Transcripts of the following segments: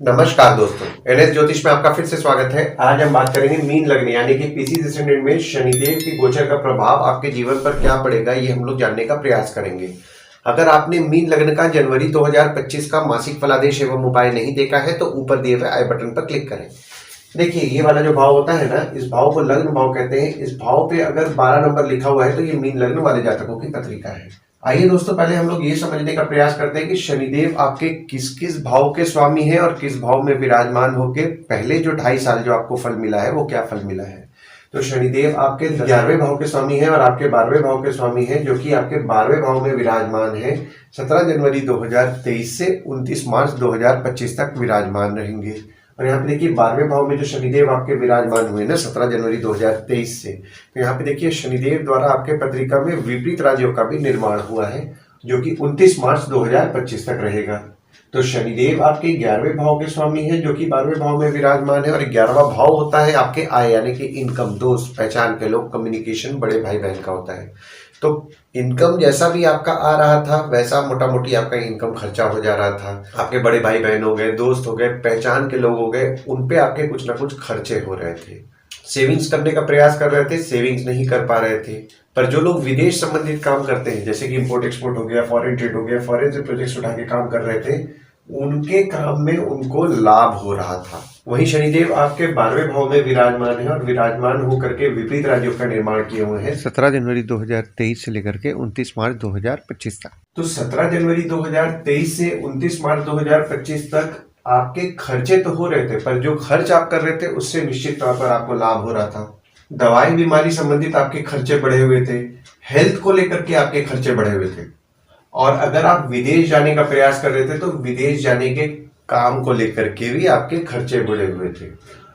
नमस्कार दोस्तों, एनएस ज्योतिष में आपका फिर से स्वागत है। आज हम बात करेंगे मीन लग्न यानी कि पीसी डिसेंडेंट में शनिदेव की गोचर का प्रभाव आपके जीवन पर क्या पड़ेगा, ये हम लोग जानने का प्रयास करेंगे। अगर आपने मीन लग्न का जनवरी 2025 का मासिक फलादेश एवं उपाय नहीं देखा है तो ऊपर दिए हुए आई बटन पर क्लिक करें। देखिए, ये वाला जो भाव होता है ना, इस भाव को लग्न भाव कहते हैं। इस भाव पे अगर 12 नंबर लिखा हुआ है तो ये मीन लग्न वाले जातकों की पत्रिका है। आइए दोस्तों, पहले हम लोग ये समझने का प्रयास करते हैं कि शनिदेव आपके किस किस भाव के स्वामी हैं और किस भाव में विराजमान होकर पहले जो 2.5 साल जो आपको फल मिला है वो क्या फल मिला है। तो शनिदेव आपके 11वें भाव के स्वामी हैं और आपके 12वें भाव के स्वामी हैं, जो कि आपके 12वें भाव में विराजमान है। 17 जनवरी 2023 से 29 मार्च 2025 तक विराजमान रहेंगे। और यहाँ पे देखिए 12वें भाव में जो शनिदेव आपके विराजमान हुए ना 17 जनवरी 2023 से, तो यहाँ पे देखिए शनिदेव द्वारा आपके पत्रिका में विपरीत राजयोग का भी निर्माण हुआ है, जो कि 29 मार्च 2025 तक रहेगा। तो शनिदेव आपके 11वें भाव के स्वामी हैं, जो कि 12वें भाव में विराजमान है। और 11वां भाव होता है आपके आय यानी कि इनकम, दोस्त, पहचान के लोग, कम्युनिकेशन, बड़े भाई बहन का होता है। तो इनकम जैसा भी आपका आ रहा था वैसा मोटा मोटी आपका इनकम खर्चा हो जा रहा था। आपके बड़े भाई बहन हो गए, दोस्त हो गए, पहचान के लोग हो गए, उन पे आपके कुछ ना कुछ खर्चे हो रहे थे। सेविंग्स करने का प्रयास कर रहे थे, सेविंग्स नहीं कर पा रहे थे। पर जो लोग विदेश संबंधित काम करते हैं, जैसे कि इंपोर्ट एक्सपोर्ट हो गया, फॉरेन ट्रेड हो गया, फॉरेन से प्रोजेक्ट्स उठा के काम कर रहे थे, उनके काम में उनको लाभ हो रहा था। वहीं शनिदेव आपके 12वें भाव में विराजमान है और विराजमान होकर के विपरीत राजयोग का निर्माण किए हुए हैं 17 जनवरी 2023 से लेकर के 29 मार्च 2025 तक। तो 17 जनवरी 2023 से 29 मार्च 2025 तक आपके खर्चे तो हो रहे थे, पर जो खर्च आप कर रहे थे उससे निश्चित तौर पर आपको लाभ हो रहा था। दवाई बीमारी संबंधित आपके खर्चे बढ़े हुए थे, हेल्थ को लेकर के आपके खर्चे बढ़े हुए थे। और अगर आप विदेश जाने का प्रयास कर रहे थे तो विदेश जाने के काम को लेकर के भी आपके खर्चे बढ़े हुए थे।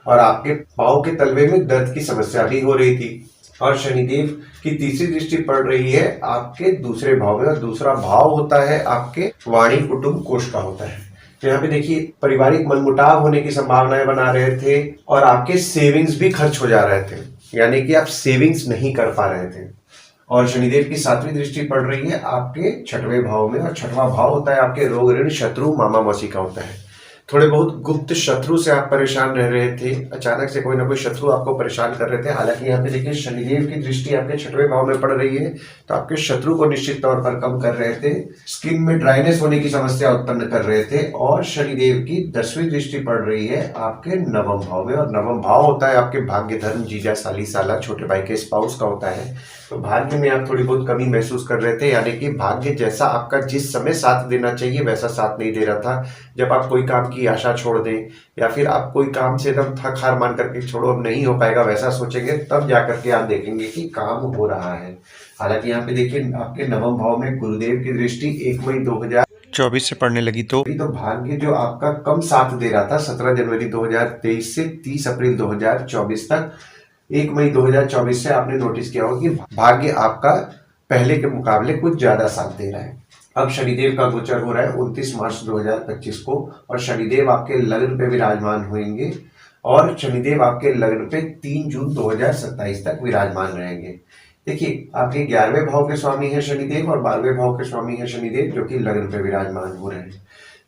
और आपके पाँव के तलवे में दर्द की समस्या भी हो रही थी। और शनिदेव की तीसरी दृष्टि पड़ रही है आपके दूसरे भाव में, और दूसरा भाव होता है आपके वाणी कुटुंब कोष का होता है। तो यहाँ पे देखिए पारिवारिक मनमुटाव होने की संभावनाएं बना रहे थे और आपके सेविंग्स भी खर्च हो जा रहे थे, यानी कि आप सेविंग्स नहीं कर पा रहे थे। और शनिदेव की 7वीं दृष्टि पड़ रही है आपके 6वें भाव में, और 6वां भाव होता है आपके रोग, ऋण, शत्रु, मामा मौसी का होता है। थोड़े बहुत गुप्त शत्रु से आप परेशान रह रहे थे, अचानक से कोई ना कोई शत्रु आपको परेशान कर रहे थे। हालांकि यहाँ पे देखिए शनिदेव की दृष्टि आपके 6वें भाव में पड़ रही है, तो आपके शत्रु को निश्चित तौर पर कम कर रहे थे। स्किन में ड्राइनेस होने की समस्या उत्पन्न कर रहे थे। और शनिदेव की 10वीं दृष्टि पड़ रही है आपके 9वें भाव में, और 9वां भाव होता है आपके भाग्य, धर्म, जीजा, साली, साला, छोटे भाई के स्पाउस का होता है। तो भाग्य में आप थोड़ी बहुत कमी महसूस कर रहे थे, यानी कि भाग्य जैसा आपका जिस समय साथ देना चाहिए वैसा साथ नहीं दे रहा था। जब आप कोई काम की आशा छोड़ दें या फिर आप कोई काम से एकदम थक हार मान करके छोड़ो, अब नहीं हो पाएगा, वैसा सोचेंगे, तब जाकर के आप देखेंगे कि काम हो रहा है। हालांकि यहाँ पे देखिए आपके 9वें भाव में गुरुदेव की दृष्टि 1 मई 2024 से पढ़ने लगी तो भाग्य जो आपका कम साथ दे रहा था 17 जनवरी 2023 से 30 अप्रैल 2024 तक, 1 मई 2024 से आपने नोटिस किया होगा कि भाग्य आपका पहले के मुकाबले कुछ ज्यादा साथ दे रहा है। अब शनिदेव का गोचर हो रहा है 29 मार्च 2025 को, और शनिदेव आपके लग्न पे विराजमान होंगे। और शनिदेव आपके लग्न पे 3 जून 2027 तक विराजमान रहेंगे। देखिए, आपके 11वें भाव के स्वामी है शनिदेव और 12वें भाव के स्वामी है शनिदेव, जो कि लग्न पे विराजमान हो रहे हैं।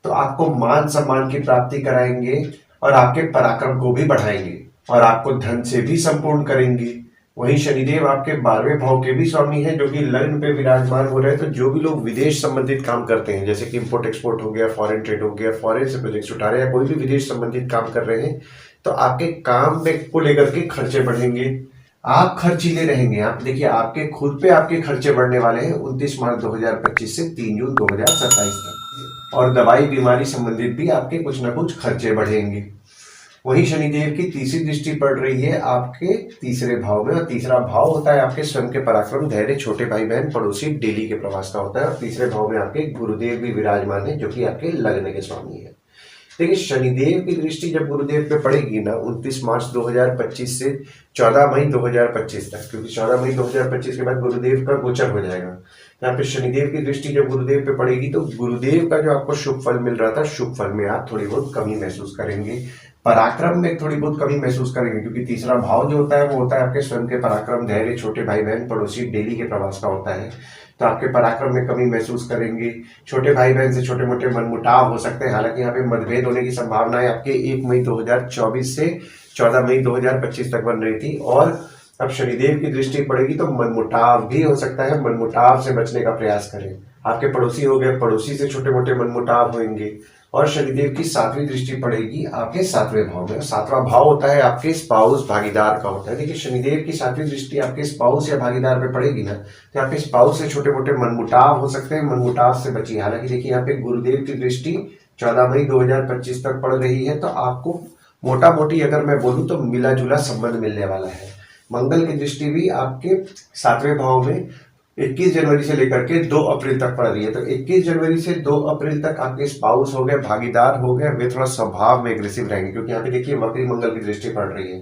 तो आपको मान सम्मान की प्राप्ति कराएंगे और आपके पराक्रम को भी बढ़ाएंगे और आपको धन से भी संपूर्ण करेंगे। वहीं शनिदेव आपके 12वें भाव के भी स्वामी हैं, जो कि लग्न पे विराजमान हो रहे हैं। तो जो भी लोग विदेश संबंधित काम करते हैं, जैसे कि इंपोर्ट एक्सपोर्ट हो गया, फॉरेन ट्रेड हो गया, फॉरेन से प्रोजेक्ट्स उठा रहे हैं, या कोई भी विदेश संबंधित काम कर रहे हैं, तो आपके काम में को लेकर के खर्चे बढ़ेंगे, आप खर्चीले रहेंगे। आप देखिए आपके खुद पे आपके खर्चे बढ़ने वाले हैं 29 मार्च 2025 से 3 जून 2027 तक। और दवाई बीमारी संबंधित भी आपके कुछ ना कुछ खर्चे बढ़ेंगे। वहीं शनिदेव की तीसरी दृष्टि पड़ रही है आपके तीसरे भाव में, और तीसरा भाव होता है आपके स्वयं के पराक्रम, धैर्य, छोटे भाई बहन, पड़ोसी, डेली के प्रवास का होता है। और तीसरे भाव में आपके गुरुदेव भी विराजमान है, जो कि आपके लग्न के स्वामी है। देखिए शनिदेव की दृष्टि जब गुरुदेव पे पड़ेगी ना 29 मार्च 2025 से 14 मई 2025 तक, क्योंकि 14 मई 2025 के बाद गुरुदेव का गोचर हो जाएगा। यहाँ पे शनिदेव की दृष्टि जब गुरुदेव पे पड़ेगी तो गुरुदेव का जो आपको शुभ फल मिल रहा था, शुभ फल में आप थोड़ी बहुत कमी महसूस करेंगे। पराक्रम में थोड़ी बहुत कमी महसूस करेंगे, क्योंकि तीसरा भाव जो होता है वो होता है आपके स्वयं के पराक्रम, धैर्य, छोटे भाई बहन, पड़ोसी, डेली के प्रवास का होता है। तो आपके पराक्रम में कमी महसूस करेंगे। छोटे भाई बहन से छोटे मोटे मनमुटाव हो सकते हैं। हालांकि यहाँ पे मतभेद होने की संभावना है आपके 1 मई 2024 से 14 मई 2025 तक बन रही थी, और अब शनिदेव की दृष्टि पड़ेगी तो मनमुटाव भी हो सकता है। मनमुटाव से बचने का प्रयास करें। आपके पड़ोसी हो गए, पड़ोसी से छोटे मोटे मनमुटाव होंगे। और शनिदेव की 7वीं दृष्टि पड़ेगी आपके 7वें भाव में। 7वां भाव होता है आपके स्पाउस, भागीदार का होता है। देखिए शनिदेव की 7वीं दृष्टि आपके स्पाउस या भागीदार पे पड़ेगी ना, तो आपके स्पाउस से छोटे मोटे मनमुटाव हो सकते हैं। मनमुटाव से बचिए। हालांकि देखिए यहाँ पे गुरुदेव की दृष्टि 14 मई 2025 तक पड़ रही है, तो आपको मोटा मोटी अगर मैं बोलूँ तो मिला जुला संबंध मिलने वाला है। मंगल की दृष्टि भी आपके 7वें भाव में 21 जनवरी से लेकर के 2 अप्रैल तक पड़ रही है। तो 21 जनवरी से 2 अप्रैल तक आपके स्पाउस हो गए, भागीदार हो गए, वे थोड़ा स्वभाव में एग्रेसिव रहेंगे, क्योंकि यहाँ पे देखिए वक्री मंगल की दृष्टि पड़ रही है।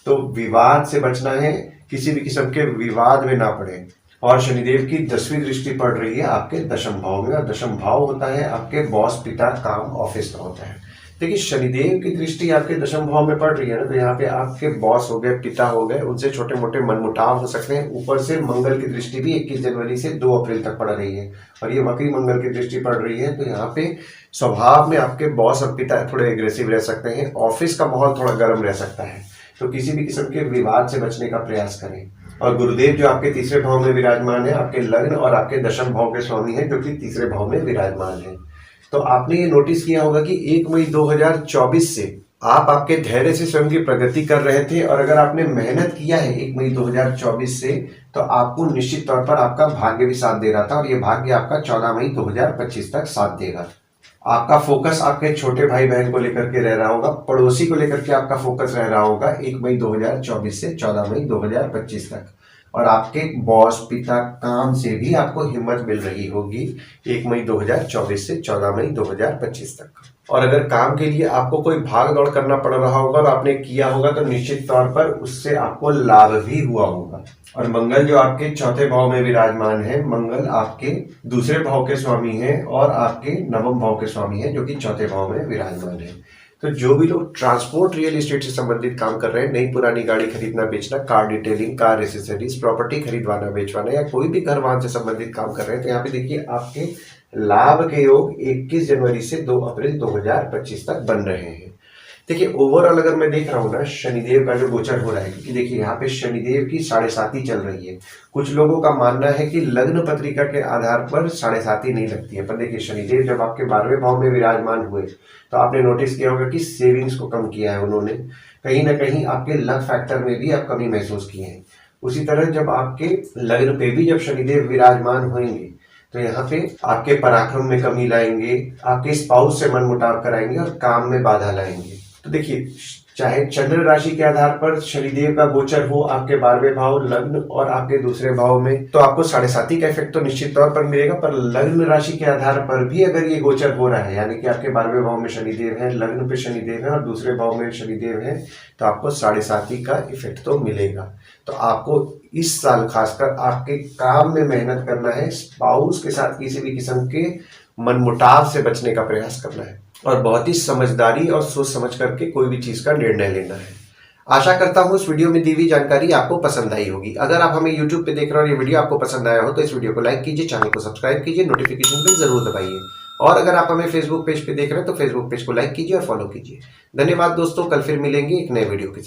तो विवाद से बचना है, किसी भी किस्म के विवाद में ना पड़े। और शनिदेव की 10वीं दृष्टि पड़ रही है आपके 10म भाव में, और 10म भाव होता है आपके बॉस, पिता, काम, ऑफिस का होता है। देखिए शनिदेव की दृष्टि आपके 10म भाव में पड़ रही है ना, तो यहाँ पे आपके बॉस हो गए, पिता हो गए, उनसे छोटे मोटे मनमुटाव हो सकते हैं। ऊपर से मंगल की दृष्टि भी 21 जनवरी से 2 अप्रैल तक पड़ रही है, और ये वक्री मंगल की दृष्टि पड़ रही है। तो यहाँ पे स्वभाव में आपके बॉस और पिता थोड़े एग्रेसिव रह सकते हैं। ऑफिस का माहौल थोड़ा गर्म रह सकता है, तो किसी भी किस्म के विवाद से बचने का प्रयास करें। और गुरुदेव जो आपके 3रे भाव में विराजमान है, आपके लग्न और आपके 10म भाव के स्वामी है, जो कि 3रे भाव में विराजमान है। तो आपने ये नोटिस किया होगा कि 1 मई 2024 से आप आपके धैर्य से स्वयं की प्रगति कर रहे थे, और अगर आपने मेहनत किया है 1 मई 2024 से, तो आपको निश्चित तौर पर आपका भाग्य भी साथ दे रहा था, और ये भाग्य आपका 14 मई 2025 तक साथ देगा। आपका फोकस आपके छोटे भाई बहन को लेकर के रह रहा होगा, पड़ोसी को लेकर के आपका फोकस रह रहा होगा 1 मई 2024 से 14 मई 2025 तक। और आपके बॉस, पिता, काम से भी आपको हिम्मत मिल रही होगी 1 मई 2024 से 14 मई 2025 तक। और अगर काम के लिए आपको कोई भाग दौड़ करना पड़ रहा होगा और आपने किया होगा, तो निश्चित तौर पर उससे आपको लाभ भी हुआ होगा। और मंगल जो आपके 4थे भाव में विराजमान है, मंगल आपके 2रे भाव के स्वामी है, और आपके 9वें भाव के स्वामी है, जो कि 4थे भाव में विराजमान है। तो जो भी लोग ट्रांसपोर्ट, रियल एस्टेट से संबंधित काम कर रहे हैं, नई पुरानी गाड़ी खरीदना बेचना, car detailing, car accessories, property खरीदवाना बेचवाना, या कोई भी घर वाहन से संबंधित काम कर रहे हैं, तो यहाँ पे देखिए आपके लाभ के योग 21 जनवरी से 2 अप्रैल 2025 तक बन रहे हैं। देखिए ओवरऑल अगर मैं देख रहा हूँ ना, शनिदेव का जो गोचर हो रहा है, क्योंकि देखिए यहाँ पे शनिदेव की 7.5 चल रही है। कुछ लोगों का मानना है कि लग्न पत्रिका के आधार पर 7.5 नहीं लगती है, पर देखिए शनिदेव जब आपके 12वें भाव में विराजमान हुए, तो आपने नोटिस किया होगा कि सेविंग्स को कम किया है उन्होंने। कहीं ना कहीं आपके लक फैक्टर में भी आप कमी महसूस किए हैं। उसी तरह जब आपके लग्न पे भी जब शनिदेव विराजमान होंगे, तो यहाँ पे आपके पराक्रम में कमी लाएंगे, आपके स्पाउस से मनमुटाव कराएंगे, और काम में बाधा लाएंगे। तो देखिए चाहे चंद्र राशि के आधार पर शनिदेव का गोचर हो आपके 12वें भाव, लग्न और आपके 2रे भाव में, तो आपको 7.5 का इफेक्ट तो निश्चित तौर पर मिलेगा। पर लग्न राशि के आधार पर भी अगर ये गोचर हो रहा है, यानी कि आपके 12वें भाव में शनिदेव है, लग्न पे शनिदेव है, और 2रे भाव में शनिदेव है, तो आपको 7.5 का इफेक्ट तो मिलेगा। तो आपको इस साल खासकर आपके काम में मेहनत करना है, स्पाउस के साथ किसी भी किस्म के मनमुटाव से बचने का प्रयास करना है, और बहुत ही समझदारी और सोच समझ करके कोई भी चीज का निर्णय लेना है। आशा करता हूँ इस वीडियो में दी हुई जानकारी आपको पसंद आई होगी। अगर आप हमें YouTube पे देख रहे हो और ये वीडियो आपको पसंद आया हो, तो इस वीडियो को लाइक कीजिए, चैनल को सब्सक्राइब कीजिए, नोटिफिकेशन बेल जरूर दबाइए। और अगर आप हमें फेसबुक पेज पे देख रहे हैं, तो फेसबुक पेज को लाइक कीजिए और फॉलो कीजिए। धन्यवाद दोस्तों, कल फिर मिलेंगे एक नए वीडियो के साथ।